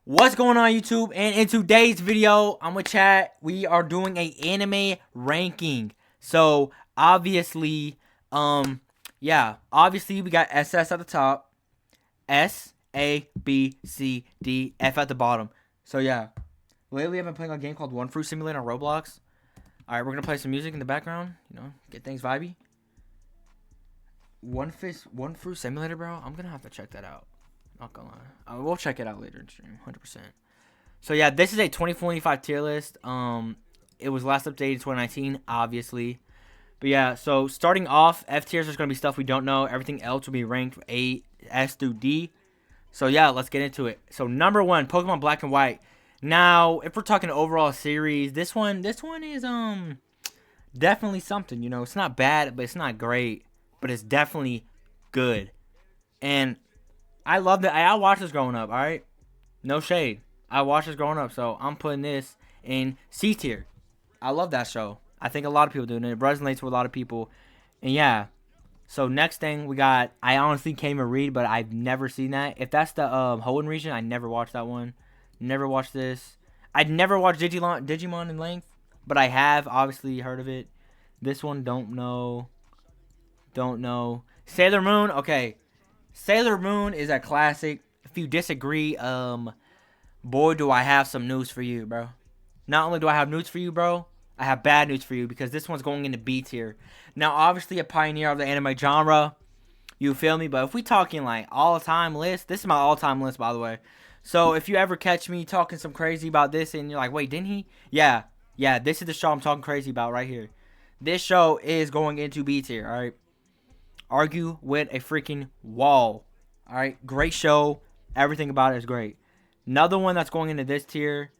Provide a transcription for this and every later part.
What's going on, YouTube? And in today's video, I'm with chat. We are doing a anime ranking. So obviously, obviously we got SS at the top, S, A, B, C, D, F at the bottom. So yeah, lately I've been playing a game called One Fruit Simulator on Roblox. All right, we're gonna play some music in the background. Get things vibey. One Fruit Simulator, bro. I'm gonna have to check that out. Not gonna lie. We'll check it out later in stream, 100%. So yeah, this is a 2025 tier list. It was last updated in 2019, obviously. But yeah, so starting off, F tiers is gonna be stuff we don't know. Everything else will be ranked A, S through D. So yeah, let's get into it. So number one, Pokemon Black and White. Now, if we're talking overall series, this one is definitely something. It's not bad, but it's not great, but it's definitely good. And I love that. I watched this growing up, alright? No shade. I watched this growing up, so I'm putting this in C tier. I love that show. I think a lot of people do, and it resonates with a lot of people. And yeah. So next thing we got, I honestly can't even read, but I've never seen that. If that's the Hoenn region, I never watched that one. Never watched this. I'd never watched Digimon in length, but I have obviously heard of it. This one, don't know. Don't know. Sailor Moon, okay. Sailor Moon is a classic. If you disagree, boy, do I have some news for you, bro. Not only do I have news for you, bro, I have bad news for you because this one's going into B tier. Now, obviously, a pioneer of the anime genre. You feel me? But if we talking like all-time list, this is my all-time list, by the way. So if you ever catch me talking some crazy about this and you're like, wait, didn't he? Yeah, this is the show I'm talking crazy about right here. This show is going into B tier, all right? Argue with a freaking wall. All right, great show. Everything about it is great. Another one that's going into this tier.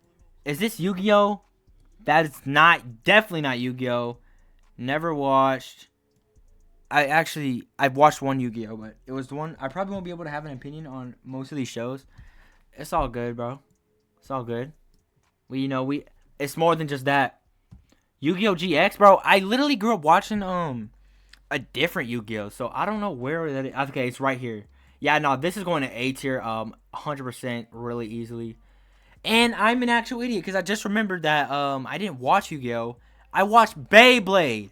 Is this Yu-Gi-Oh? That is definitely not Yu-Gi-Oh. Never watched. I've watched one Yu-Gi-Oh, but it was the one. I probably won't be able to have an opinion on most of these shows. It's all good, bro. It's all good. It's more than just that. Yu-Gi-Oh GX, bro. I literally grew up watching a different Yu-Gi-Oh, so I don't know where that is. Okay, it's right here. Yeah, no, this is going to A tier 100% really easily. And I'm an actual idiot because I just remembered that I didn't watch Yu-Gi-Oh. I watched Beyblade.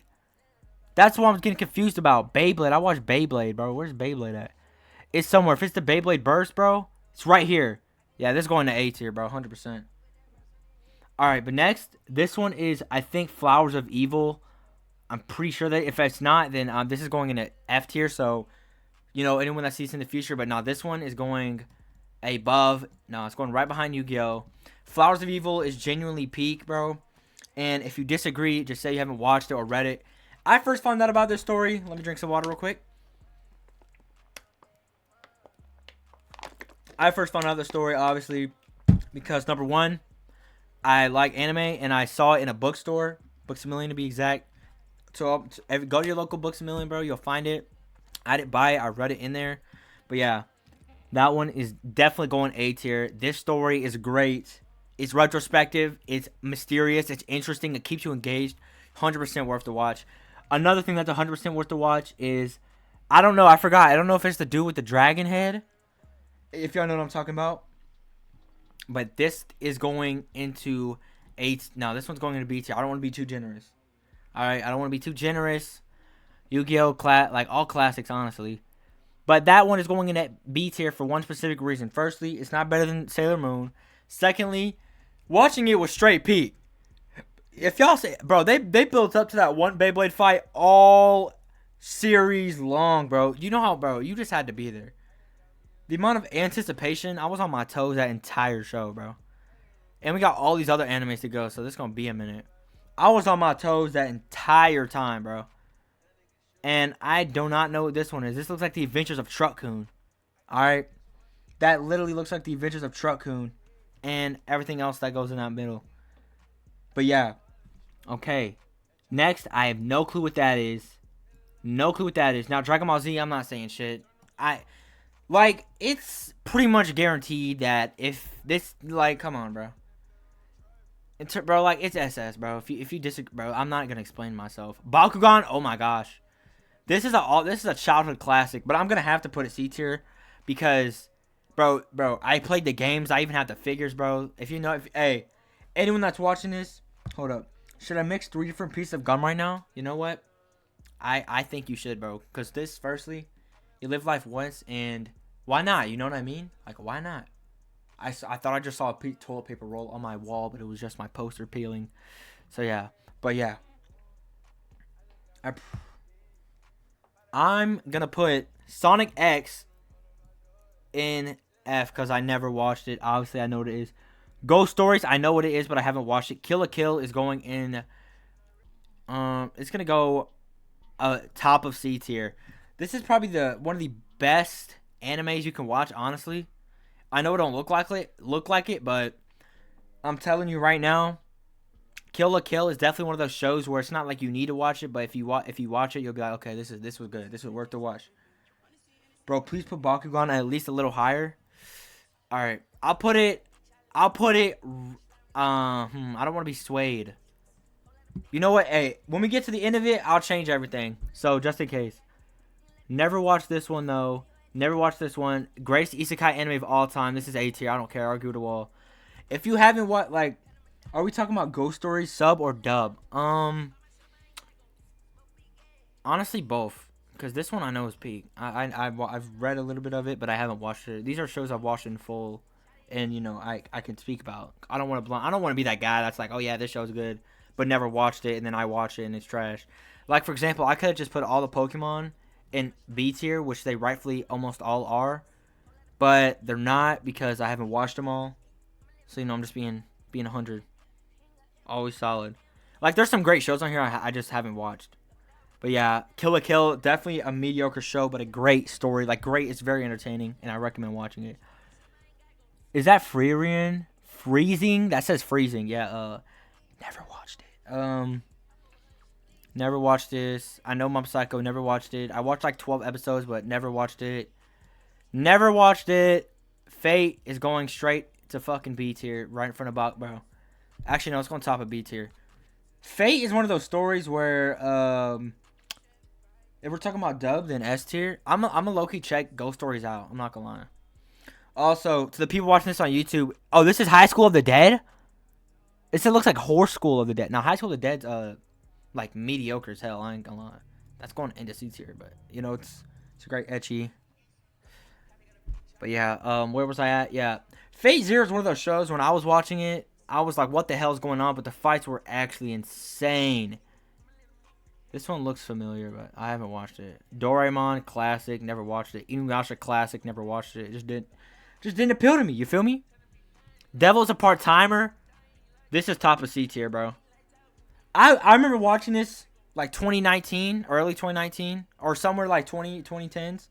That's what I was getting confused about. Beyblade. I watched Beyblade, bro. Where's Beyblade at? It's somewhere. If it's the Beyblade Burst, bro, it's right here. Yeah, this is going to A tier, bro, 100%. Alright, but next, this one is, I think, Flowers of Evil. I'm pretty sure that if it's not, then this is going into F tier. So, anyone that sees in the future. But no, this one is going above. No, it's going right behind Yu-Gi-Oh. Flowers of Evil is genuinely peak, bro. And if you disagree, just say you haven't watched it or read it. I first found out about this story. Let me drink some water real quick. I first found out the story, obviously, because number one, I like anime and I saw it in a bookstore. Books A Million to be exact. So go to your local Books A Million, bro. You'll find it. I didn't buy it. I read it in there. But yeah, that one is definitely going A tier. This story is great. It's retrospective. It's mysterious. It's interesting. It keeps you engaged. 100% worth to watch. Another thing that's 100% worth to watch is, I don't know. I forgot. I don't know if it's to do with the dragon head. If y'all know what I'm talking about. But this is going into A. No, this one's going into B tier. I don't want to be too generous. Alright, I don't want to be too generous. Yu-Gi-Oh! Like all classics, honestly. But that one is going in at B tier for one specific reason. Firstly, it's not better than Sailor Moon. Secondly, watching it was straight peak. If y'all say, bro, they built up to that one Beyblade fight all series long, bro. You know how, bro, you just had to be there. The amount of anticipation, I was on my toes that entire show, bro. And we got all these other animes to go, so this is going to be a minute. I was on my toes that entire time, bro. And I do not know what this one is. This looks like the Adventures of Truck-kun. Alright? That literally looks like the Adventures of Truck-kun. And everything else that goes in that middle. But yeah. Okay. Next, I have no clue what that is. No clue what that is. Now, Dragon Ball Z, I'm not saying shit. It's pretty much guaranteed that if this, come on, bro. Bro, it's SS, bro. If you disagree, bro, I'm not gonna explain myself. Bakugan, oh my gosh, this is a childhood classic, but I'm gonna have to put it C tier because Bro, I played the games. I even had the figures, bro. If you know, hey, anyone that's watching this, hold up. Should I mix 3 different pieces of gum right now? You know what? I think you should, bro. Because this, firstly, you live life once, and why not? You know what I mean? Like, why not? I thought I just saw a toilet paper roll on my wall, but it was just my poster peeling. So, yeah. But, yeah. I'm going to put Sonic X in F because I never watched it. Obviously, I know what it is. Ghost Stories, I know what it is, but I haven't watched it. Kill la Kill is going in. It's going to go top of C tier. This is probably one of the best animes you can watch, honestly. I know it don't look like it, but I'm telling you right now, Kill la Kill is definitely one of those shows where it's not like you need to watch it, but if you watch it, you'll be like, okay, this was good. This was worth the watch. Bro, please put Bakugan at least a little higher. All right, I'll put it. I don't want to be swayed. You know what? Hey, when we get to the end of it, I'll change everything. So just in case. Never watched this one though. Never watched this one. Greatest isekai anime of all time. This is A tier. I don't care. Argue the wall. If you haven't watched, like, are we talking about Ghost Stories sub or dub? Honestly, both. Because this one I know is peak. I've read a little bit of it, but I haven't watched it. These are shows I've watched in full, and you know I can speak about. I don't want to be that guy that's like, oh yeah, this show's good, but never watched it, and then I watch it and it's trash. Like, for example, I could have just put all the Pokemon in B tier, which they rightfully almost all are, but they're not because I haven't watched them all. So you know, I'm just being 100. Always solid. Like, there's some great shows on here I just haven't watched. But yeah, Kill la Kill, definitely a mediocre show, but a great story. Like, great, it's very entertaining, and I recommend watching it. Is that Freezing? Freezing? That says freezing. Yeah. Never watched it. Never watched this. I know Mob Psycho. Never watched it. I watched like 12 episodes, but never watched it. Never watched it. Fate is going straight to fucking B tier, right in front of Bach, bro. Actually, no, it's going top of B tier. Fate is one of those stories where, if we're talking about dub, then S tier. I'm a low-key check Ghost Stories out. I'm not gonna lie. Also, to the people watching this on YouTube, oh, this is High School of the Dead? It looks like Horror School of the Dead. Now, High School of the Dead's, like, mediocre as hell. I ain't gonna lie. That's going into C tier, but, you know, it's a great ecchi. But, yeah, where was I at? Yeah. Fate Zero is one of those shows, when I was watching it, I was like, what the hell is going on? But the fights were actually insane. This one looks familiar, but I haven't watched it. Doraemon, classic, never watched it. Inuyasha, classic, never watched it. It just didn't appeal to me. You feel me? Devil's a part-timer. This is top of C tier, bro. I remember watching this like 2019, early 2019, or somewhere like 2010s.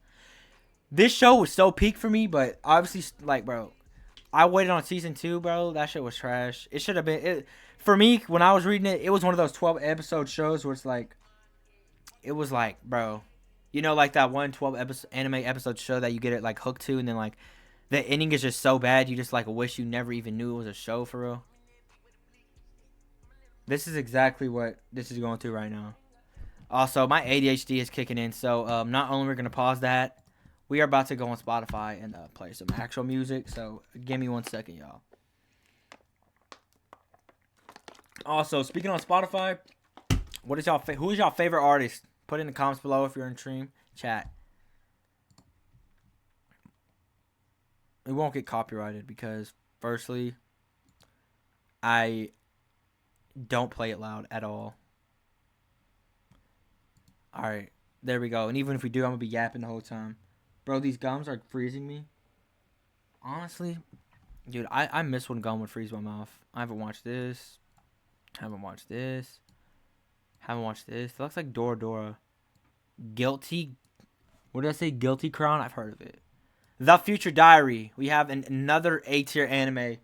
This show was so peak for me, but obviously, like, bro, I waited on season 2, bro. That shit was trash. It should have been. For me, when I was reading it, it was one of those 12-episode shows where it's like, it was like, bro, you know, like that one 12 anime episode show that you get it like hooked to, and then like the ending is just so bad you just like wish you never even knew it was a show for real. This is exactly what this is going through right now. Also, my ADHD is kicking in, so not only we're gonna pause that, we are about to go on Spotify and play some actual music. So give me 1 second, y'all. Also, speaking on Spotify, who is y'all favorite artist? Put in the comments below if you're in stream chat. It won't get copyrighted because, firstly, I don't play it loud at all. Alright, there we go. And even if we do, I'm going to be yapping the whole time. Bro, these gums are freezing me. Honestly, dude, I miss when gum would freeze my mouth. I haven't watched this. Haven't watched this. Haven't watched this. It looks like Dora Dora. Guilty. What did I say? Guilty Crown? I've heard of it. The Future Diary. We have another A tier anime.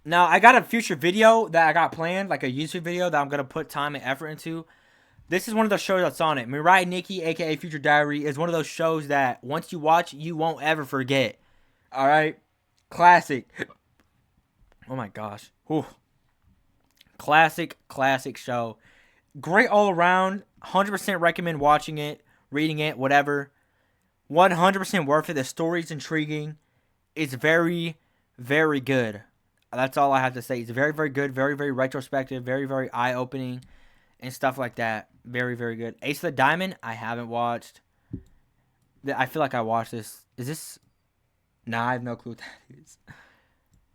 Now, I got a future video that I got planned, like a YouTube video that I'm going to put time and effort into. This is one of those shows that's on it. Mirai Nikki, a.k.a. Future Diary, is one of those shows that once you watch, you won't ever forget. Alright? Classic. Oh my gosh. Whew. Classic show. Great all around. 100% recommend watching it, reading it, whatever. 100% worth it. The story's intriguing. It's very, very good. That's all I have to say. It's very, very good. Very, very retrospective. Very, very eye-opening and stuff like that. Very, very good. Ace of the Diamond, I haven't watched. I feel like I watched this. Is this? Nah, I have no clue what that is.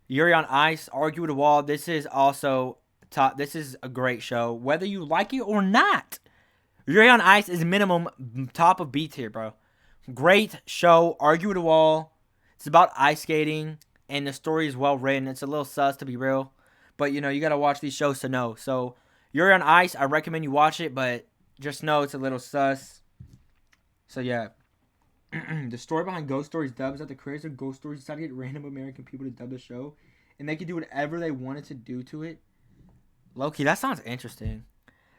Yuri on Ice, Argue with the Wall. This is also top. This is a great show, whether you like it or not. Yuri on Ice is minimum top of B tier, bro. Great show. Argue with the Wall. It's about ice skating, and the story is well written. It's a little sus to be real, but you know you gotta watch these shows to know. So Yuri on Ice, I recommend you watch it, but just know it's a little sus. So yeah. The story behind Ghost Stories dub is that the creators of Ghost Stories decided to get random American people to dub the show, and they could do whatever they wanted to do to it. Low-key, that sounds interesting.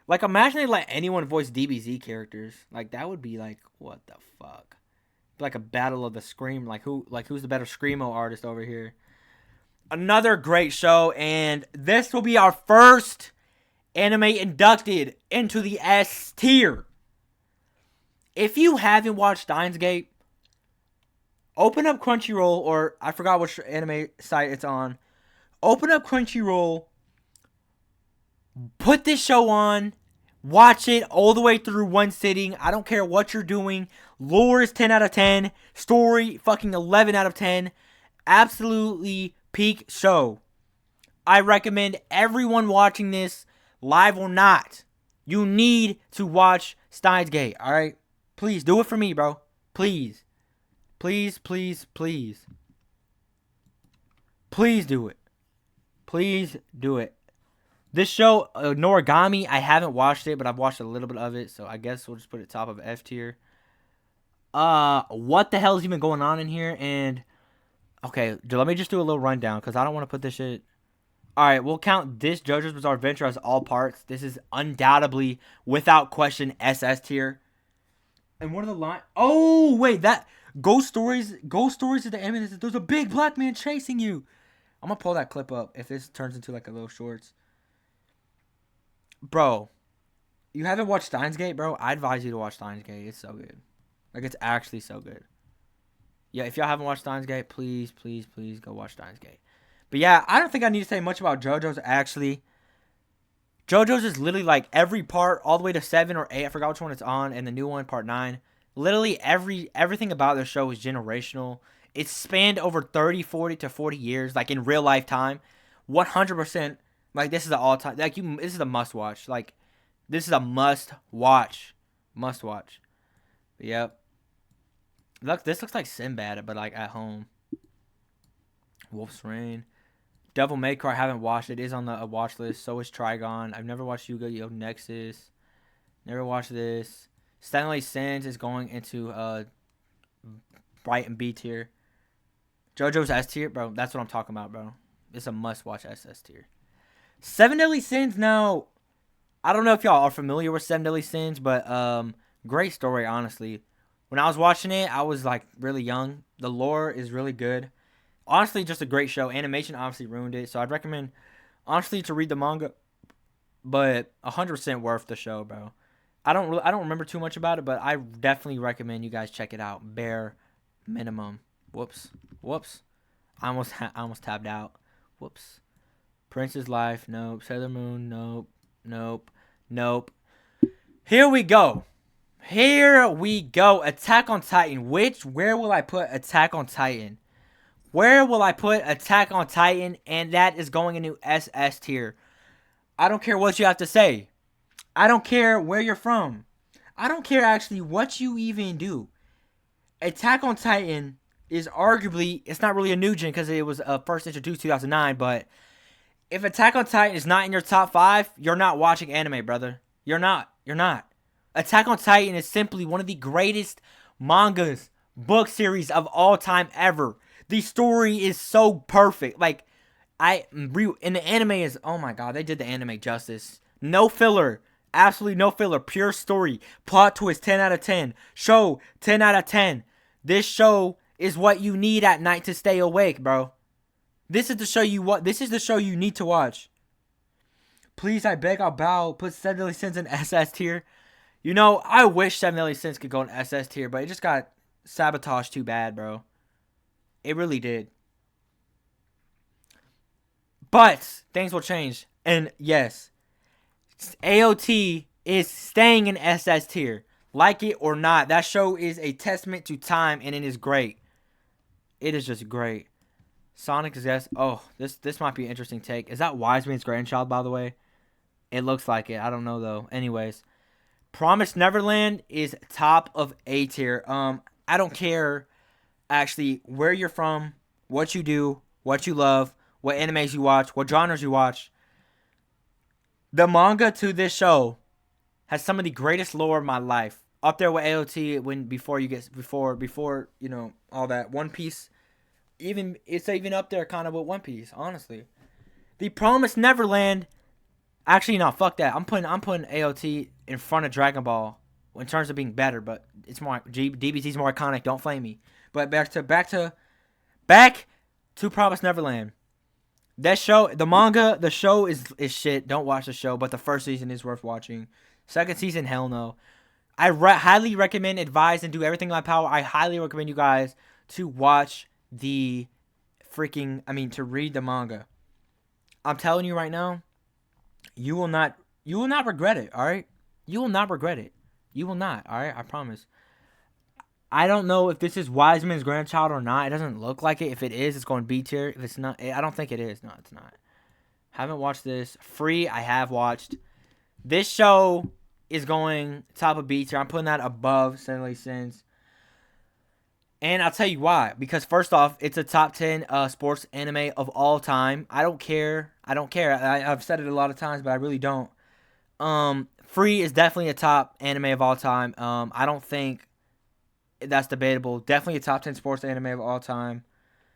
Like, imagine they let anyone voice DBZ characters. Like, that would be like, what the fuck? Like a battle of the Scream. Who's the better Screamo artist over here? Another great show, and this will be our first anime inducted into the S tier. If you haven't watched Steins Gate, open up Crunchyroll, or I forgot which anime site it's on. Open up Crunchyroll, put this show on, watch it all the way through one sitting. I don't care what you're doing. Lore is 10 out of 10. Story, fucking 11 out of 10. Absolutely peak show. I recommend everyone watching this, live or not. You need to watch Steins Gate, alright? Please, do it for me, bro. Please. Please, please, please. Please do it. Please do it. This show, Noragami, I haven't watched it, but I've watched a little bit of it, so I guess we'll just put it top of F tier. What the hell is even going on in here? And, okay, let me just do a little rundown, because I don't want to put this shit... Alright, we'll count this JoJo's Bizarre Adventure as all parts. This is undoubtedly, without question, SS tier. And one of the line... Oh, wait, that... Ghost Stories is the anime that says, there's a big black man chasing you. I'm gonna pull that clip up if this turns into like a little shorts. Bro, you haven't watched Steins Gate, bro? I advise you to watch Steins Gate. It's so good. Like, it's actually so good. Yeah, if y'all haven't watched Steins Gate, please, please, please go watch Steins Gate. But yeah, I don't think I need to say much about JoJo's, actually. JoJo's is literally like every part, all the way to 7 or 8. I forgot which one it's on. And the new one, part 9. Literally everything about the show is generational. It's spanned over 30, 40 to 40 years, like in real life time. 100%. Like, this is an all-time... Like, this is a must-watch. Like, this is a must-watch. Must-watch. Yep. Look, this looks like Sinbad, but, like, at home. Wolf's Rain. Devil May Cry, I haven't watched it. It is on the watch list. So is Trigon. I've never watched Yu-Gi-Oh! Nexus. Never watched this. Stanley Sins is going into Bright and B tier. JoJo's S tier, bro. That's what I'm talking about, bro. It's a must-watch SS tier. Seven Deadly Sins, now, I don't know if y'all are familiar with Seven Deadly Sins, but great story, honestly. When I was watching it, I was, like, really young. The lore is really good. Honestly, just a great show. Animation obviously ruined it, so I'd recommend, honestly, to read the manga. But 100% worth the show, bro. I don't remember too much about it, but I definitely recommend you guys check it out. Bare minimum. Whoops. I almost tabbed out. Whoops. Prince's Life, nope. Sailor Moon, nope. Here we go. Attack on Titan. Where will I put Attack on Titan? And that is going into SS tier. I don't care what you have to say. I don't care where you're from. I don't care actually what you even do. Attack on Titan is arguably, it's not really a new gen because it was first introduced 2009, but if Attack on Titan is not in your top 5, you're not watching anime, brother. You're not. Attack on Titan is simply one of the greatest mangas, book series of all time ever. The story is so perfect. Like, and the anime is, oh my god, they did the anime justice. No filler. Absolutely no filler. Pure story. Plot twist, 10 out of 10. Show, 10 out of 10. This show is what you need at night to stay awake, bro. This is the show you need to watch. Please, I beg, I'll bow. Put Seven Deadly Sins in SS tier. You know, I wish Seven Deadly Sins could go in SS tier, but it just got sabotaged too bad, bro. It really did. But things will change. And yes, AOT is staying in SS tier. Like it or not, that show is a testament to time, and it is great. It is just great. Sonic is yes. Oh, this might be an interesting take. Is that Wiseman's grandchild, by the way? It looks like it. I don't know though. Anyways, Promised Neverland is top of A tier. I don't care actually where you're from, what you do, what you love, what animes you watch, what genres you watch. The manga to this show has some of the greatest lore of my life. Up there with AOT before you know all that. One Piece, it's even up there kind of with One Piece, honestly. The Promised Neverland. Actually, no, fuck that. I'm putting AOT in front of Dragon Ball in terms of being better, but it's more DBZ's more iconic. Don't flame me. But back to Promised Neverland. That show, the manga, the show is shit. Don't watch the show, but the first season is worth watching. Second season, hell no. I highly recommend, advise, and do everything in my power. I highly recommend you guys to watch to read the manga. I'm telling you right now, you will not regret it, all right? You will not regret it. You will not, all right? I promise. I don't know if this is Wiseman's grandchild or not. It doesn't look like it. If it is, it's going B tier. If it's not, I don't think it is. No, it's not. Haven't watched this. Free, I have watched. This show is going top of B tier. I'm putting that above Senley Sins. And I'll tell you why. Because first off, it's a top 10 sports anime of all time. I don't care. I've said it a lot of times, but I really don't. Free is definitely a top anime of all time. I don't think that's debatable. Definitely a top 10 sports anime of all time.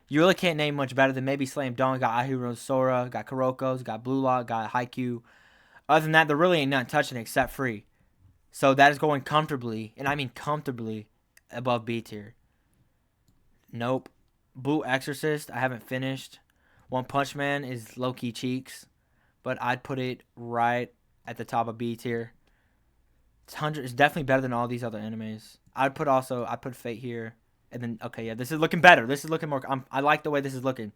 You really can't name much better than maybe Slam Dunk. Got Ahiru Sora, got Kuroko's, got Blue Lock, got Haikyuu. Other than that, there really ain't nothing touching it except Free. So that is going comfortably, and I mean comfortably, above B tier. Nope. Blue Exorcist, I haven't finished. One Punch Man is low-key cheeks, but I'd put it right at the top of B tier. It's definitely better than all these other animes. I'd put Fate here, and then okay, yeah, this is looking better. This is looking more. I like the way this is looking.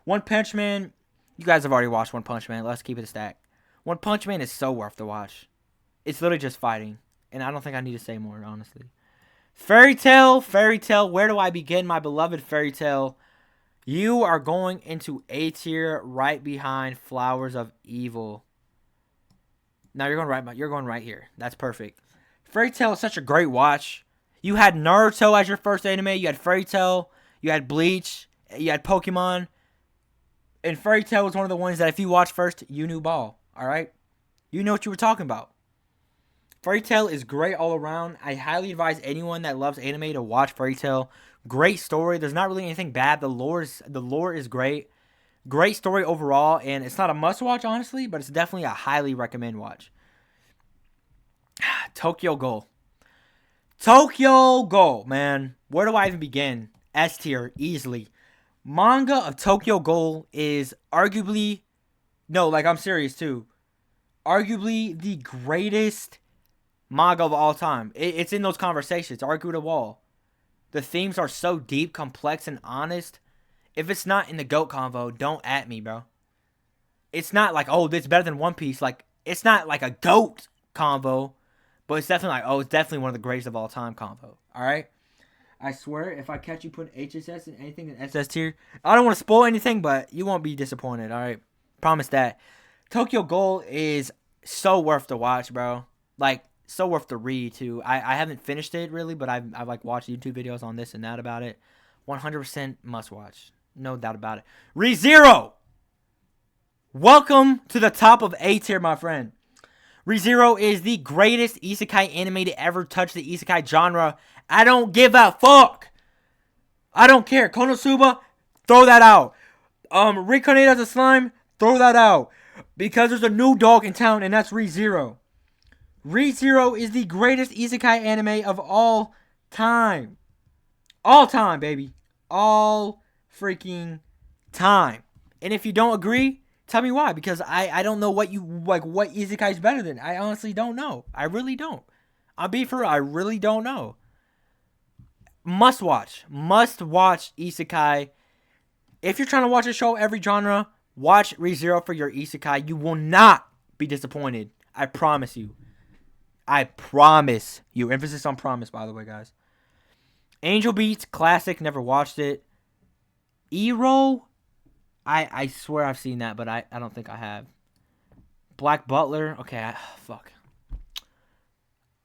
One Punch Man, you guys have already watched One Punch Man. Let's keep it a stack. One Punch Man is so worth the watch. It's literally just fighting, and I don't think I need to say more, honestly. Fairy Tail, where do I begin, my beloved Fairy Tail? You are going into A tier right behind Flowers of Evil. Now you're going right here. That's perfect. Fairy Tail is such a great watch. You had Naruto as your first anime, you had Fairy Tail, you had Bleach, you had Pokemon. And Fairy Tail was one of the ones that if you watched first, you knew ball. Alright? You know what you were talking about. Fairy Tail is great all around. I highly advise anyone that loves anime to watch Fairy Tail. Great story. There's not really anything bad. The lore is great. Great story overall, and it's not a must-watch, honestly, but it's definitely a highly recommend watch. Tokyo Ghoul. Tokyo Ghoul, man. Where do I even begin? S tier, easily. Manga of Tokyo Ghoul is arguably... No, like, I'm serious, too. Arguably the greatest manga of all time. It's in those conversations. Argue the wall. The themes are so deep, complex, and honest. If it's not in the GOAT convo, don't at me, bro. It's not like, oh, this is better than One Piece. Like, it's not like a GOAT convo. But it's definitely like, oh, it's definitely one of the greatest of all time convo. Alright? I swear, if I catch you putting HSS in anything in SS tier, I don't want to spoil anything, but you won't be disappointed, alright? Promise that. Tokyo Ghoul is so worth to watch, bro. Like, so worth to read, too. I haven't finished it, really, but I've like, watched YouTube videos on this and that about it. 100% must watch. No doubt about it. ReZero! Welcome to the top of A tier, my friend. ReZero is the greatest isekai anime to ever touch the isekai genre. I don't give a fuck. I don't care. Konosuba, throw that out. Reincarnated as a slime, throw that out. Because there's a new dog in town, and that's ReZero. ReZero is the greatest isekai anime of all time. All time, baby. All freaking time. And if you don't agree, tell me why. Because I don't know what isekai is better than. I honestly don't know. I really don't. I'll be for real. I really don't know. Must watch isekai. If you're trying to watch a show every genre, watch ReZero for your isekai. You will not be disappointed. I promise you. I promise you. Emphasis on promise, by the way, guys. Angel Beats, classic. Never watched it. Ero, I swear I've seen that, but I don't think I have. Black Butler. Okay, fuck.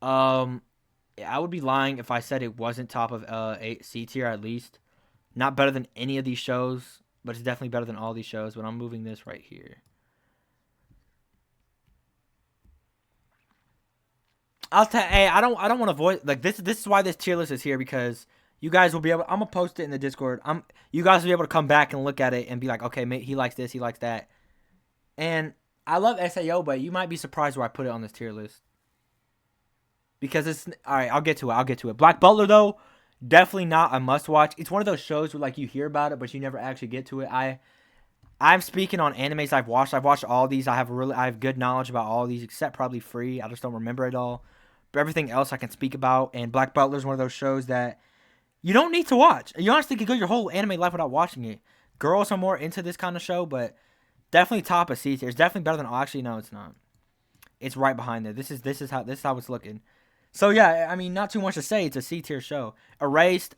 I would be lying if I said it wasn't top of C tier at least. Not better than any of these shows, but it's definitely better than all these shows. But I'm moving this right here. Hey, I don't want to avoid like this. This is why this tier list is here, because you guys will be able. I'm gonna post it in the Discord. You guys will be able to come back and look at it and be like, okay, mate, he likes this, he likes that. And I love SAO, but you might be surprised where I put it on this tier list. Because it's all right. I'll get to it. Black Butler though, definitely not a must watch. It's one of those shows where like you hear about it, but you never actually get to it. I'm speaking on animes I've watched. I've watched all these. I have good knowledge about all these, except probably Free. I just don't remember it all. But everything else I can speak about. And Black Butler is one of those shows that you don't need to watch. You honestly could go your whole anime life without watching it. Girls are more into this kind of show, but definitely top of C tier. It's definitely better than. Actually, no, it's not. It's right behind there. This is how it's looking. So yeah, I mean, not too much to say. It's a C tier show. Erased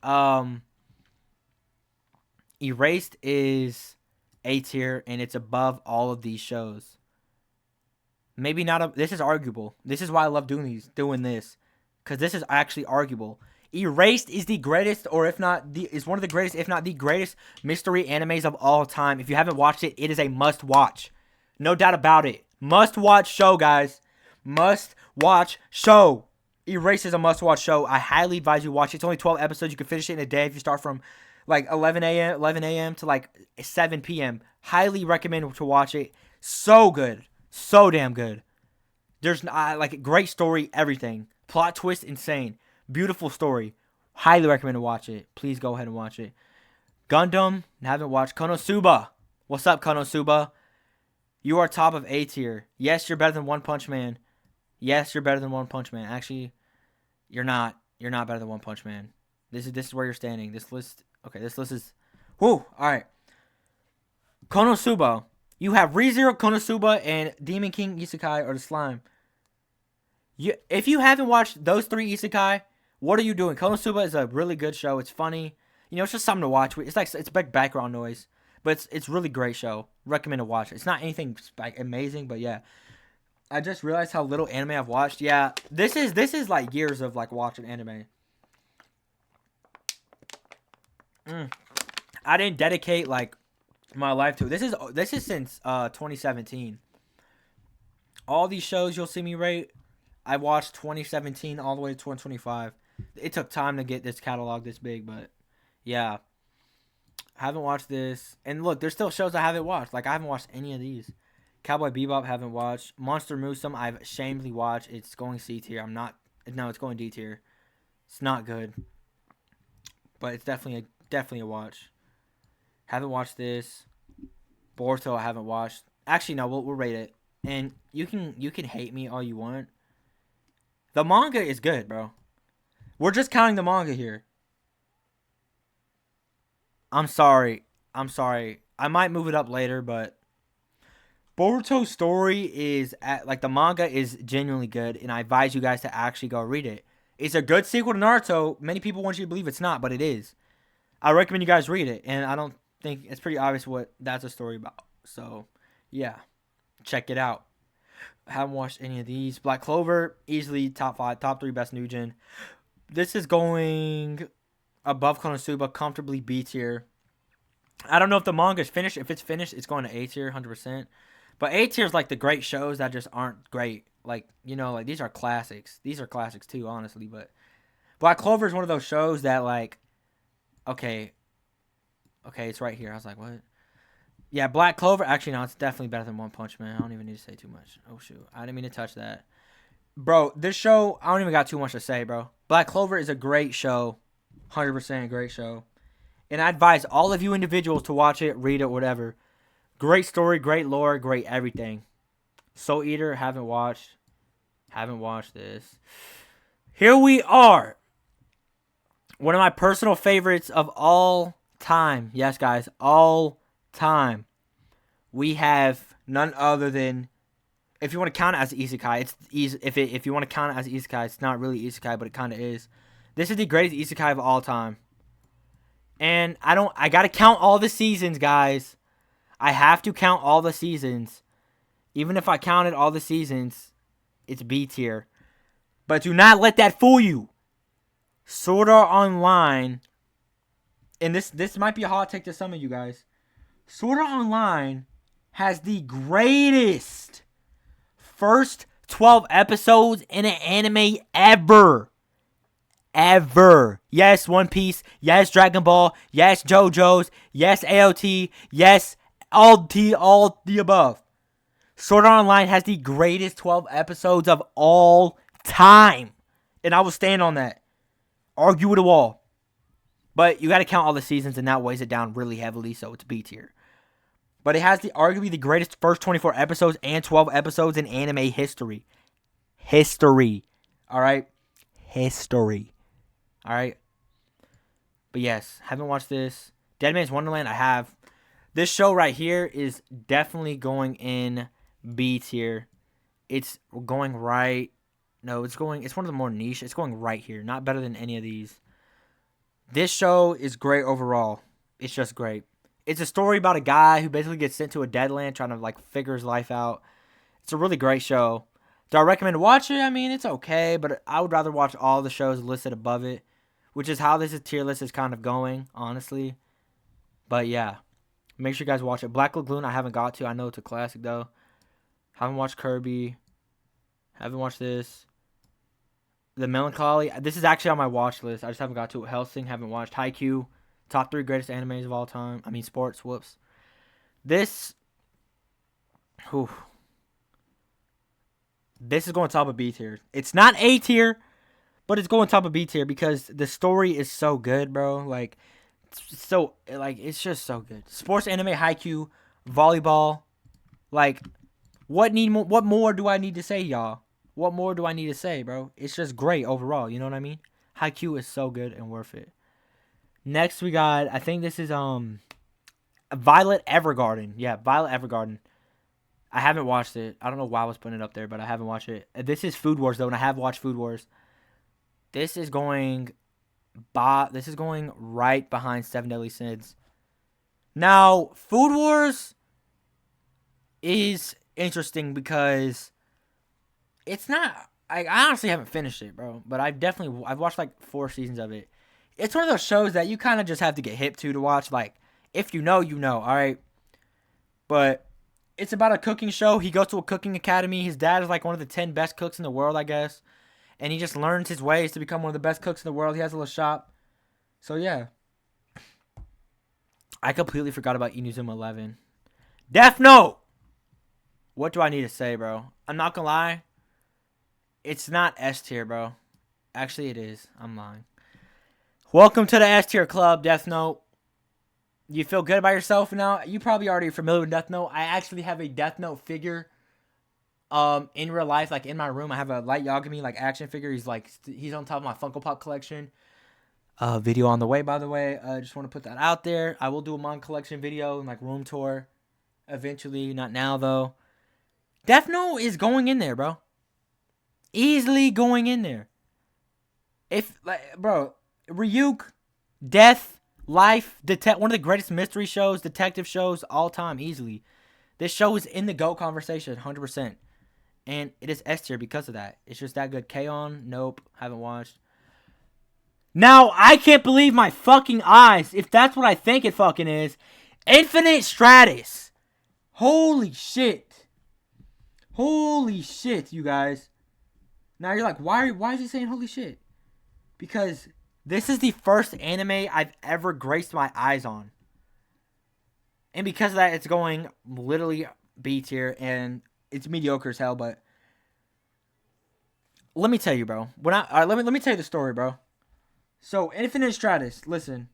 is A tier, and it's above all of these shows. Maybe not. This is arguable. This is why I love doing this, because this is actually arguable. Erased is the greatest, or if not, is one of the greatest, if not the greatest mystery animes of all time. If you haven't watched it, it is a must watch. No doubt about it. Must watch show, guys. Must watch show. Erased is a must watch show. I highly advise you watch it. It's only 12 episodes. You can finish it in a day if you start from like 11 a.m. to like 7 p.m. Highly recommend to watch it. So good. So damn good. There's like a great story, everything. Plot twist, insane. Beautiful story. Highly recommend to watch it. Please go ahead and watch it. Gundam, haven't watched. Konosuba. What's up, Konosuba? You are top of A tier. Yes, you're better than One Punch Man. Yes, you're better than One Punch Man. Actually, you're not. You're not better than One Punch Man. This is where you're standing. This list is. Whoo! Alright. Konosuba. You have ReZero, Konosuba, and Demon King Isekai or the Slime. If you haven't watched those three Isekai, what are you doing? Konosuba is a really good show. It's funny. You know, it's just something to watch. It's like background noise. But it's really great show. Recommend to watch it. It's not anything like amazing, but yeah. I just realized how little anime I've watched. Yeah, this is like years of like watching anime. I didn't dedicate like my life to it. This is since 2017. All these shows you'll see me rate, I watched 2017 all the way to 2025. It took time to get this catalog this big, but yeah. I haven't watched this. And look, there's still shows I haven't watched. Like I haven't watched any of these. Cowboy Bebop haven't watched. Monster Musume I've shamelessly watched. It's going C tier. It's going D tier. It's not good. But it's definitely a watch. Haven't watched this. Boruto I haven't watched. Actually no, we'll rate it. And you can hate me all you want. The manga is good, bro. We're just counting the manga here. I'm sorry. I might move it up later, but Boruto's story is the manga is genuinely good, and I advise you guys to actually go read it. It's a good sequel to Naruto. Many people want you to believe it's not, but it is. I recommend you guys read it, and I don't think it's pretty obvious what that's a story about. So, yeah, check it out. I haven't watched any of these. Black Clover, easily top 5, top 3 best new gen. This is going above Konosuba, comfortably B tier. I don't know if the manga is finished. If it's finished, it's going to A tier, 100%. But A tier is like the great shows that just aren't great. Like, you know, like these are classics. These are classics too, honestly. But Black Clover is one of those shows that like, okay, it's right here. I was like, what? Yeah, Black Clover. Actually, no, it's definitely better than One Punch Man. I don't even need to say too much. Oh, shoot. I didn't mean to touch that. Bro, this show, I don't even got too much to say, bro. Black Clover is a great show. 100% great show. And I advise all of you individuals to watch it, read it, whatever. Great story, great lore, great everything. Soul Eater, haven't watched. Haven't watched this. Here we are One of my personal favorites of all time. Yes, guys, all time. We have none other than, if you want to count it as isekai, it's easy. If you want to count it as isekai, it's not really isekai, but it kind of is. This is the greatest isekai of all time. And I gotta count all the seasons, guys. I have to count all the seasons. Even if I counted all the seasons, it's B tier. But do not let that fool you. Sword Art Online, and this might be a hot take to some of you guys. Sword Art Online has the greatest first 12 episodes in an anime ever. Ever. Yes, One Piece. Yes, Dragon Ball. Yes, JoJo's. Yes, AOT. Yes, all the above. Sword Art Online has the greatest 12 episodes of all time. And I will stand on that. Argue with a wall. But you got to count all the seasons, and that weighs it down really heavily, so it's B tier. But it has arguably the greatest first 24 episodes and 12 episodes in anime history. History. Alright? History. Alright? But yes, haven't watched this. Dead Man's Wonderland, I have. This show right here is definitely going in B tier. It's going right. No, it's one of the more niche. It's going right here. Not better than any of these. This show is great overall. It's just great. It's a story about a guy who basically gets sent to a deadland trying to like figure his life out. It's a really great show. Do I recommend to watch it? I mean, it's okay, but I would rather watch all the shows listed above it, which is how this tier list is kind of going, honestly. But yeah, make sure you guys watch it. Black Lagoon, I haven't got to. I know it's a classic though. Haven't watched Kirby. Haven't watched this. The Melancholy. This is actually on my watch list. I just haven't got to it. Hellsing, haven't watched. Haikyuu, top 3 greatest animes of all time. I mean, sports. Whoops. This. Whew. This is going top of B tier. It's not A tier, but it's going top of B tier because the story is so good, bro. Like, it's just so good. Sports anime, Haikyuu, volleyball. Like, what more do I need to say, y'all? What more do I need to say, bro? It's just great overall. You know what I mean? Haikyuu is so good and worth it. Next, we got, I think this is Violet Evergarden. Yeah, Violet Evergarden. I haven't watched it. I don't know why I was putting it up there, but I haven't watched it. This is Food Wars, though, and I have watched Food Wars. This is going right behind Seven Deadly Sins. Now, Food Wars is interesting because it's not. I honestly haven't finished it, bro. But I've watched like 4 seasons of it. It's one of those shows that you kind of just have to get hip to watch. Like, if you know, you know. All right. But it's about a cooking show. He goes to a cooking academy. His dad is like one of the 10 best cooks in the world, I guess. And he just learns his ways to become one of the best cooks in the world. He has a little shop. So, yeah. I completely forgot about Inuzuma 11. Death Note! What do I need to say, bro? I'm not gonna lie. It's not S tier, bro. Actually, it is. I'm lying. Welcome to the S tier club, Death Note. You feel good about yourself now? You probably already familiar with Death Note. I actually have a Death Note figure. In real life, like in my room, I have a Light Yagami like action figure. He's on top of my Funko Pop collection. Video on the way, by the way. I just want to put that out there. I will do a manga collection video and like room tour eventually. Not now though. Death Note is going in there, bro. Easily going in there. Bro, Ryuk, Death, Life, one of the greatest mystery shows, detective shows all time, easily. This show is in the GOAT conversation, 100%. And it is S tier because of that. It's just that good. K-On! Nope. Haven't watched. Now, I can't believe my fucking eyes. If that's what I think it fucking is. Infinite Stratus. Holy shit. Holy shit, you guys. Now you're like, why is he saying holy shit? Because this is the first anime I've ever graced my eyes on. And because of that, it's going literally B tier. And it's mediocre as hell, but let me tell you, bro. Let me tell you the story, bro. So, Infinite Stratus, listen.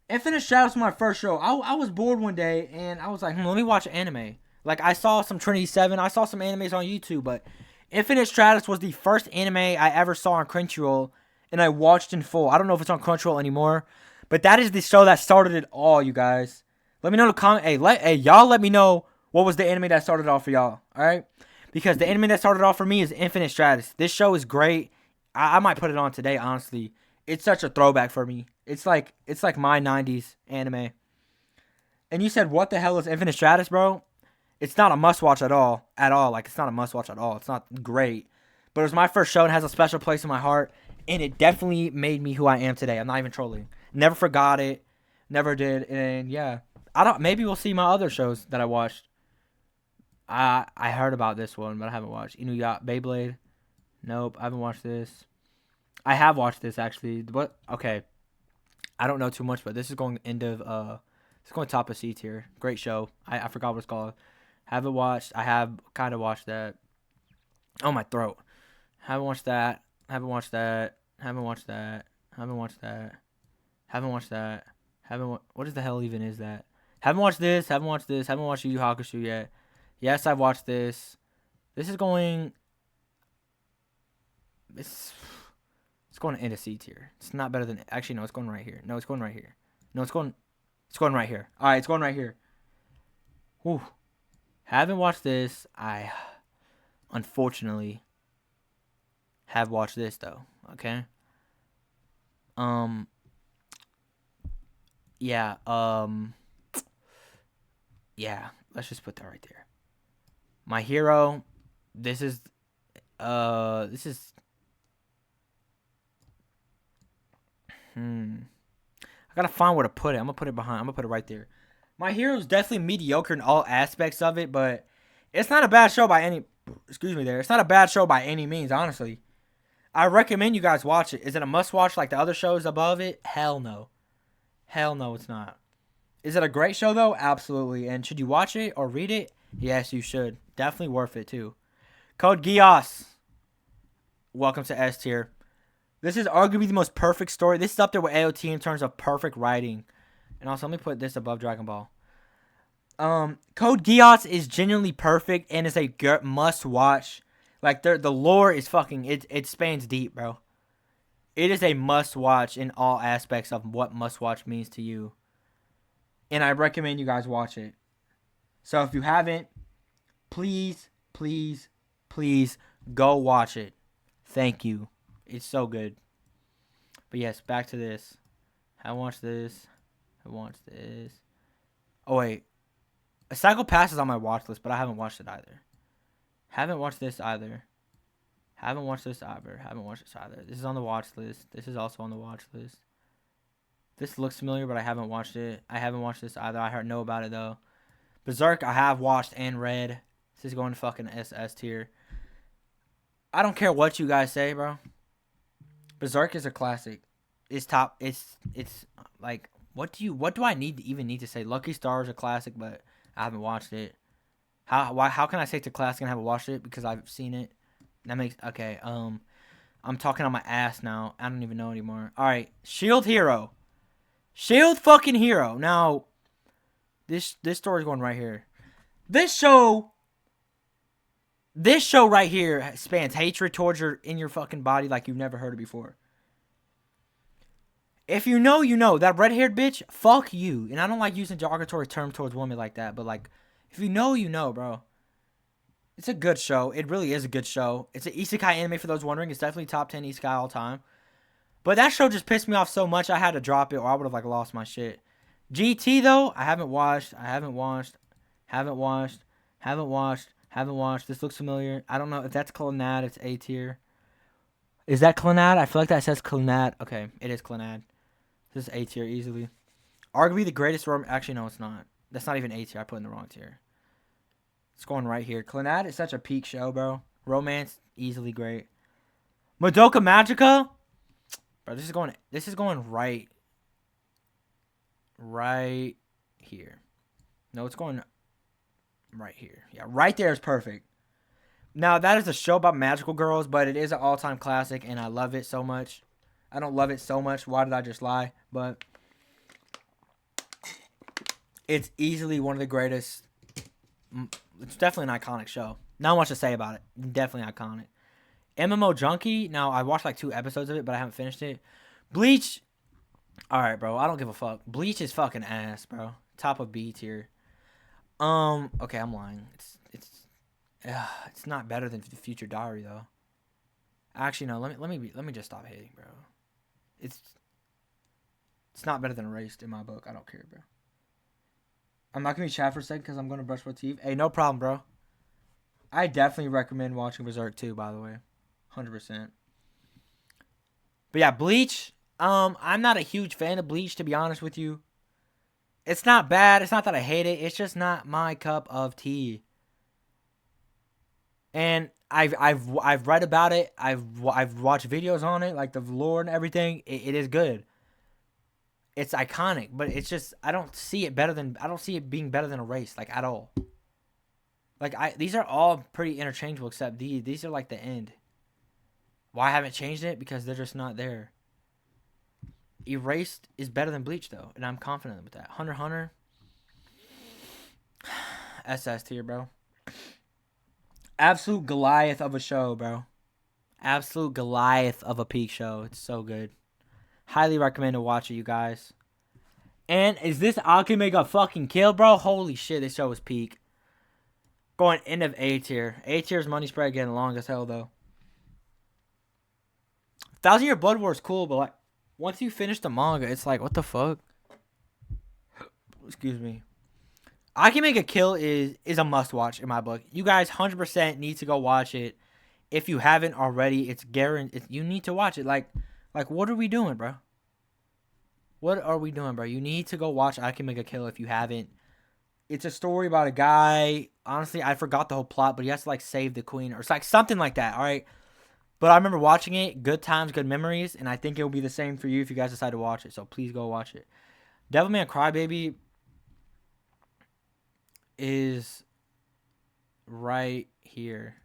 Infinite Stratus was my first show. I was bored one day, and I was like, let me watch anime. Like, I saw some Trinity 7. I saw some animes on YouTube, but Infinite Stratus was the first anime I ever saw on Crunchyroll, and I watched in full. I don't know if it's on Crunchyroll anymore, but that is the show that started it all, you guys. Let me know in the comment. Hey, y'all let me know what was the anime that started it all for y'all, all right? Because the anime that started it all for me is Infinite Stratus. This show is great. I might put it on today, honestly. It's such a throwback for me. It's like my 90s anime. And you said, what the hell is Infinite Stratus, bro? It's not a must-watch at all. Like, it's not a must-watch at all. It's not great. But it was my first show and has a special place in my heart. And it definitely made me who I am today. I'm not even trolling. Never forgot it. Never did. And, yeah. Maybe we'll see my other shows that I watched. I heard about this one, but I haven't watched. Inuyasha, Beyblade. Nope, I haven't watched this. I have watched this, actually. What? Okay. I don't know too much, but this is going it's going top of C tier. Great show. I forgot what it's called. Haven't watched. I have kind of watched that. Oh, my throat. Haven't watched that. Haven't watched that. Haven't watched that. Haven't watched that. Haven't watched that. What the hell even is that? Haven't watched this. Haven't watched this. Haven't watched Yu Yu Hakusho yet. Yes, I've watched this. This is going. It's going to end a C tier. It's not better than. Actually, no. It's going right here. No, it's going right here. No, it's going. It's going right here. All right, it's going right here. Whew. Haven't watched this. I unfortunately have watched this though. Okay. Yeah. Yeah. Let's just put that right there. My hero. This is. I gotta find where to put it. I'm gonna put it behind. I'm gonna put it right there. My Hero is definitely mediocre in all aspects of it, but it's not a bad show by any. Excuse me, there. It's not a bad show by any means, honestly. I recommend you guys watch it. Is it a must-watch like the other shows above it? Hell no. Hell no, it's not. Is it a great show though? Absolutely. And should you watch it or read it? Yes, you should. Definitely worth it too. Code Geass. Welcome to S tier. This is arguably the most perfect story. This is up there with AOT in terms of perfect writing. And also, let me put this above Dragon Ball. Code Geass is genuinely perfect and is a must-watch. Like, the lore is fucking... It spans deep, bro. It is a must-watch in all aspects of what must-watch means to you. And I recommend you guys watch it. So, if you haven't, please, please, please go watch it. Thank you. It's so good. But yes, back to this. I watched this. I watched this. Oh, wait. A Cycle Pass is on my watch list, but I haven't watched it either. Haven't watched this either. Haven't watched this either. Haven't watched this either. This is on the watch list. This is also on the watch list. This looks familiar, but I haven't watched it. I haven't watched this either. I know about it, though. Berserk, I have watched and read. This is going to fucking SS tier. I don't care what you guys say, bro. Berserk is a classic. It's top. It's like what do I need to say? Lucky Star is a classic, but I haven't watched it. How can I say it's a classic and haven't watched it because I've seen it? That makes okay. I'm talking on my ass now. I don't even know anymore. All right, Shield Hero, Shield fucking Hero. Now, this story's going right here. This show right here spans hatred towards your fucking body like you've never heard it before. If you know, you know. That red-haired bitch, fuck you. And I don't like using derogatory terms towards women like that, but like, if you know, you know, bro. It's a good show. It really is a good show. It's an isekai anime for those wondering. It's definitely top 10 isekai all time. But that show just pissed me off so much I had to drop it or I would have like lost my shit. GT though, I haven't watched. This looks familiar. I don't know if that's Clannad. It's A tier. Is that Clannad? I feel like that says Clannad. Okay, it is Clannad. This is A tier easily. Arguably the greatest romance. Actually, no, it's not. That's not even A tier. I put in the wrong tier. It's going right here. Clannad is such a peak show, bro. Romance, easily great. Madoka Magica? Bro, this is going right here. No, it's going right here. Yeah, right there is perfect. Now, that is a show about magical girls, but it is an all-time classic, and I love it so much. I don't love it so much. Why did I just lie? But it's easily one of the greatest. It's definitely an iconic show. Not much to say about it. Definitely iconic. MMO Junkie. Now I watched like 2 episodes of it, but I haven't finished it. Bleach. All right, bro. I don't give a fuck. Bleach is fucking ass, bro. Top of B tier. Okay, I'm lying. It's not better than Future Diary though. Actually, no. Let me just stop hating, bro. It's not better than Erased in my book. I don't care, bro. I'm not gonna be chat for a second because I'm gonna brush my teeth. Hey, no problem, bro. I definitely recommend watching Berserk too. By the way, 100%. But yeah, Bleach. I'm not a huge fan of Bleach, to be honest with you. It's not bad. It's not that I hate it. It's just not my cup of tea. And I've read about it. I've watched videos on it, like the lore and everything. It is good. It's iconic, but it's just I don't see it being better than Erased, like at all. Like these are all pretty interchangeable except these. These are like the end. Why I haven't changed it? Because they're just not there. Erased is better than Bleach though, and I'm confident with that. Hunter x Hunter. SS tier, bro. Absolute Goliath of a show, bro. Absolute Goliath of a peak show. It's so good. Highly recommend to watch it, you guys. And is this Akame a fucking kill, bro? Holy shit, this show was peak. Going end of A tier. A tier's money spread getting long as hell, though. 1,000 Year Blood War is cool, but like once you finish the manga, it's like, what the fuck? Excuse me. Akame a Kill is a must-watch in my book. You guys 100% need to go watch it. If you haven't already, it's guaranteed. You need to watch it. Like, what are we doing, bro? What are we doing, bro? You need to go watch Akame a Kill if you haven't. It's a story about a guy. Honestly, I forgot the whole plot, but he has to like save the queen or it's like something like that. All right. But I remember watching it. Good times, good memories, and I think it will be the same for you if you guys decide to watch it. So please go watch it. Devilman Crybaby is right here.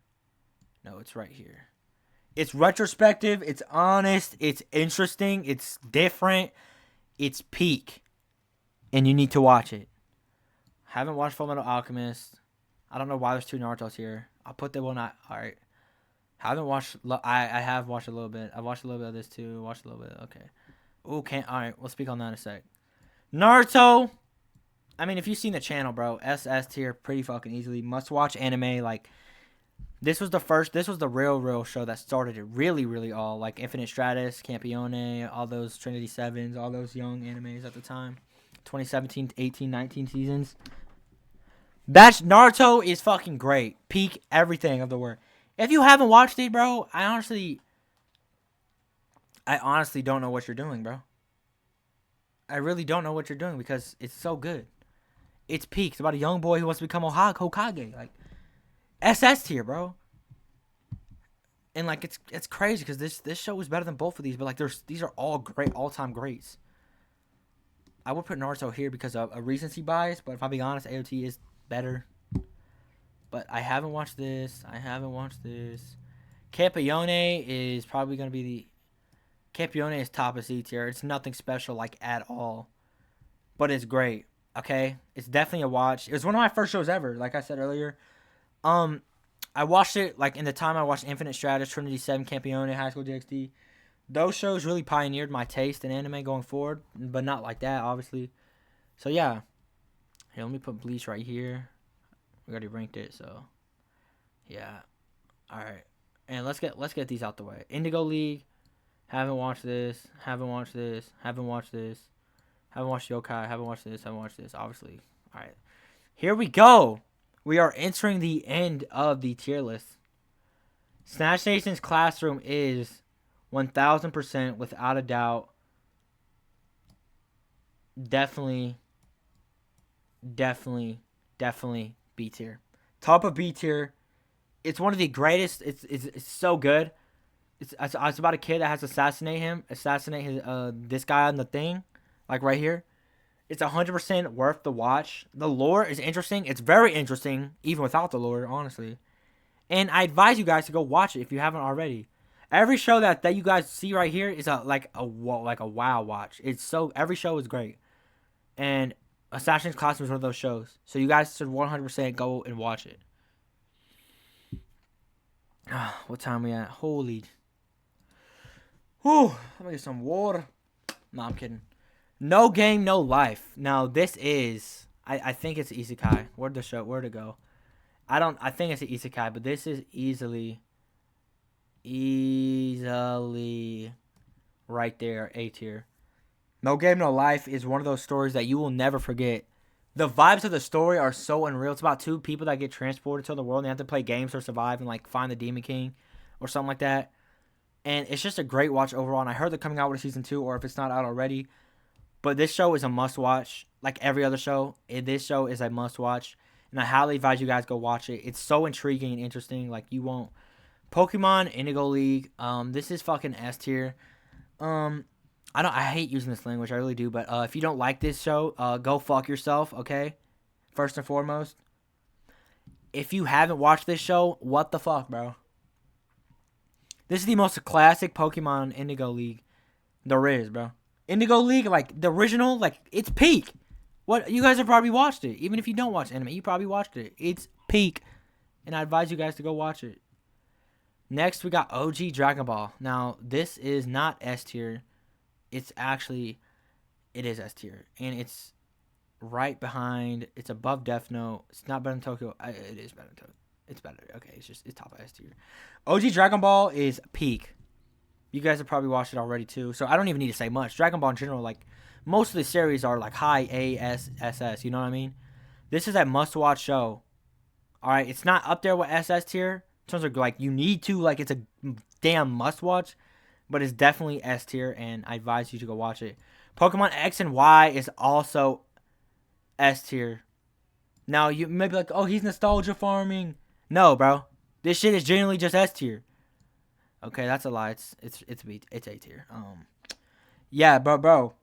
No, it's right here. It's retrospective. It's honest. It's interesting. It's different. It's peak. And you need to watch it. Haven't watched Fullmetal Alchemist. I don't know why there's 2 Naruto's here. I'll put the one I... Alright. Haven't watched... I have watched a little bit. I've watched a little bit of this too. Watched a little bit. Okay. Okay. Alright. We'll speak on that in a sec. Naruto. I mean, if you've seen the channel, bro. SS tier pretty fucking easily. Must watch anime. Like... This was the real show that started it really all. Like Infinite Stratus, Campione, all those Trinity Sevens, all those young animes at the time. 2017, 18, 19 seasons. Naruto is fucking great. Peak everything of the word. If you haven't watched it, bro, I honestly don't know what you're doing, bro. I really don't know what you're doing because it's so good. It's peak. It's about a young boy who wants to become Hokage. Like, SS tier, bro. And like it's crazy because this show is better than both of these, but like these are all great all-time greats. I would put Naruto here because of a recency bias, but if I'm being honest, AOT is better. But I haven't watched this. Campione is probably gonna be the Campione is top of C tier. It's nothing special like at all, but it's great. Okay, it's definitely a watch. It was one of my first shows ever. Like I said earlier, I watched it like in the time I watched Infinite Stratus, Trinity 7, Campione, High School DxD. Those shows really pioneered my taste in anime going forward, but not like that, obviously. So yeah, here let me put Bleach right here. We already ranked it, so yeah. All right, and let's get these out the way. Indigo League, haven't watched this. Haven't watched Yokai. Haven't watched this. Haven't watched this. Obviously, all right. Here we go. We are entering the end of the tier list. Snatch Nation's Classroom is 1,000% without a doubt. Definitely B tier. Top of B tier. It's one of the greatest. It's so good. It's about a kid that has to assassinate his this guy on the thing, like right here. It's 100% worth the watch. The lore is interesting. It's very interesting, even without the lore, honestly. And I advise you guys to go watch it if you haven't already. Every show that you guys see right here is like a wow watch. Every show is great. And Assassin's Classroom is one of those shows. So you guys should 100% go and watch it. What time we at? Holy. Whew. Let me get some water. No, I'm kidding. No game, no life. Now this is. I think it's isekai. Where'd it go? I think it's an isekai, but this is easily right there, A tier. No Game No Life is one of those stories that you will never forget. The vibes of the story are so unreal. It's about two people that get transported to the world and they have to play games to survive and like find the Demon King or something like that. And it's just a great watch overall. And I heard they're coming out with a season 2, or if it's not out already. But this show is a must watch. Like every other show, this show is a must watch. And I highly advise you guys go watch it. It's so intriguing and interesting. Like you won't. Pokemon Indigo League. This is fucking S tier. I hate using this language, I really do, but if you don't like this show, go fuck yourself, okay? First and foremost. If you haven't watched this show, what the fuck, bro? This is the most classic Pokemon Indigo League there is, bro. Indigo League, like the original, like it's peak. What you guys have probably watched it. Even if you don't watch anime, you probably watched it. It's peak. And I advise you guys to go watch it. Next, we got OG Dragon Ball. Now, this is not S tier. It is S tier. And it's right behind, it's above Death Note. It's not better than Tokyo. It is better than Tokyo. It's better. Okay, it's top of S tier. OG Dragon Ball is peak. You guys have probably watched it already too. So I don't even need to say much. Dragon Ball in general, like, most of the series are like high A, S, SS. You know what I mean? This is a must-watch show. Alright, it's not up there with SS tier. In terms of, like, you need to, like, it's a damn must-watch. But it's definitely S tier, and I advise you to go watch it. Pokemon X and Y is also S tier. Now, you may be like, oh, he's nostalgia farming. No, bro. This shit is genuinely just S tier. Okay, that's a lie. It's A tier. Yeah, bro.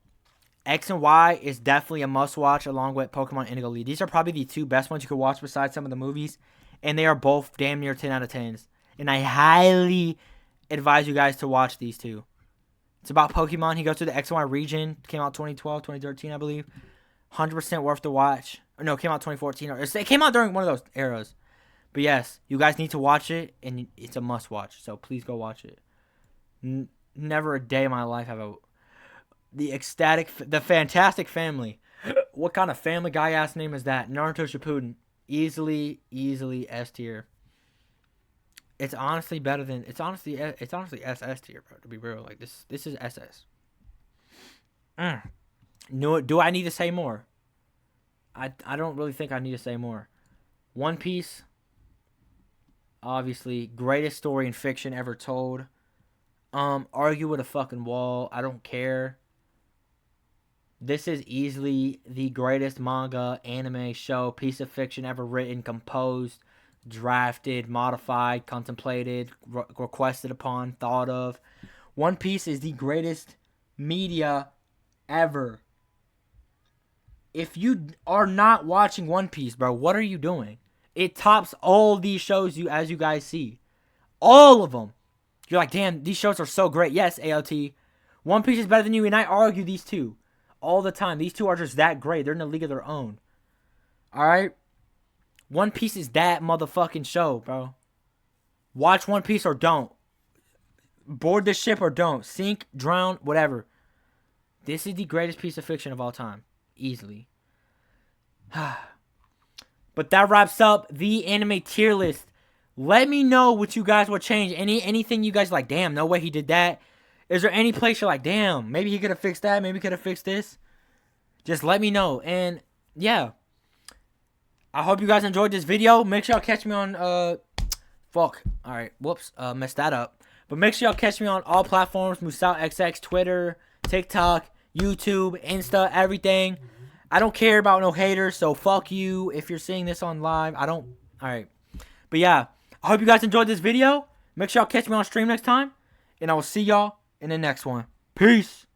X and Y is definitely a must-watch along with Pokemon Indigo League. These are probably the two best ones you could watch besides some of the movies. And they are both damn near 10 out of 10s. And I highly advise you guys to watch these two. It's about Pokemon. He goes to the X and Y region. Came out 2012, 2013, I believe. 100% worth the watch. Or no, it came out 2014. It came out during one of those eras. But yes, you guys need to watch it, and it's a must-watch. So please go watch it. Never a day in my life have the Fantastic Family. What kind of Family Guy ass name is that? Naruto Shippuden. Easily S tier. It's honestly better than it's honestly SS tier, bro. To be real, like this is SS. No, do I need to say more? I don't really think I need to say more. One Piece, obviously greatest story in fiction ever told. Argue with a fucking wall. I don't care. This is easily the greatest manga, anime, show, piece of fiction ever written, composed, drafted, modified, contemplated, requested upon, thought of. One Piece is the greatest media ever. If you are not watching One Piece, bro, what are you doing? It tops all these shows as you guys see. All of them. You're like, damn, these shows are so great. Yes, ALT. One Piece is better than you, and I argue these two all the time. These two are just that great. They're in a league of their own. Alright? One Piece is that motherfucking show, bro. Watch One Piece or don't. Board the ship or don't. Sink, drown, whatever. This is the greatest piece of fiction of all time. Easily. But that wraps up the anime tier list. Let me know what you guys would change. Anything you guys like, damn, no way he did that. Is there any place you're like, damn, maybe he could have fixed that, maybe he could have fixed this? Just let me know. And yeah, I hope you guys enjoyed this video. Make sure y'all catch me on alright, whoops, messed that up. But make sure y'all catch me on all platforms: Musao XX, Twitter, TikTok, YouTube, Insta, everything. I don't care about no haters, so fuck you if you're seeing this on live. Alright. But yeah, I hope you guys enjoyed this video. Make sure y'all catch me on stream next time. And I will see y'all in the next one. Peace.